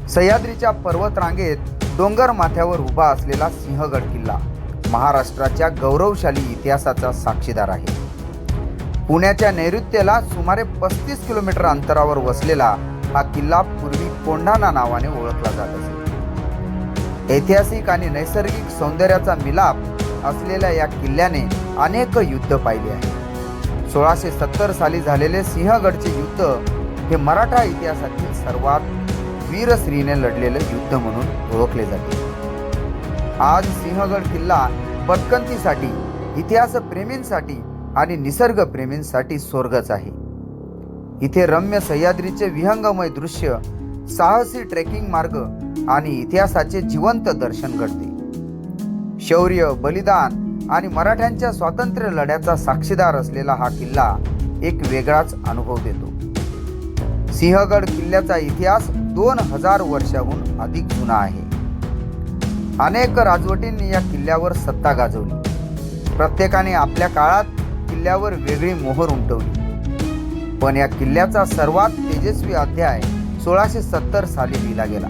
सह्याद्रीच्या पर्वतरांगेत डोंगर माथ्यावर उभा असलेला सिंहगड किल्ला महाराष्ट्राच्या गौरवशाली इतिहासाचा साक्षीदार आहे. पुण्याच्या नैऋत्येला सुमारे 35 किलोमीटर अंतरावर वसलेला हा किल्ला पूर्वी कोंढाणा नावाने ओळखला जात असे. ऐतिहासिक आणि नैसर्गिक सौंदर्याचा मिलाप असलेल्या या किल्ल्याने अनेक युद्ध पाहिले आहे. 1670 साली झालेले सिंहगडचे युद्ध हे मराठा इतिहासातील सर्वात वीरश्रीने लढलेले युद्ध म्हणून ओळखले जाते. आज सिंहगड किल्ला पदकंतीसाठी, इतिहास प्रेमींसाठी आणि निसर्ग प्रेमींसाठी स्वर्गच आहे. इथे रम्य सह्याद्रीचे विहंगमय दृश्य, साहसी ट्रेकिंग मार्ग आणि इतिहासाचे जिवंत दर्शन घडते. शौर्य, बलिदान आणि मराठ्यांच्या स्वातंत्र्य लढ्याचा साक्षीदार असलेला हा किल्ला एक वेगळाच अनुभव देतो. सिंहगड किल्ल्याचा इतिहास 2000 वर्षाहून अधिक जुना आहे. अनेक राजवटींनी या किल्ल्यावर सत्ता गाजवली. प्रत्येकाने आपल्या काळात किल्ल्यावर वेगळी मोहर उमटवली. पण या किल्ल्याचा सर्वात तेजस्वी अध्याय 1670 साली लिहिला गेला.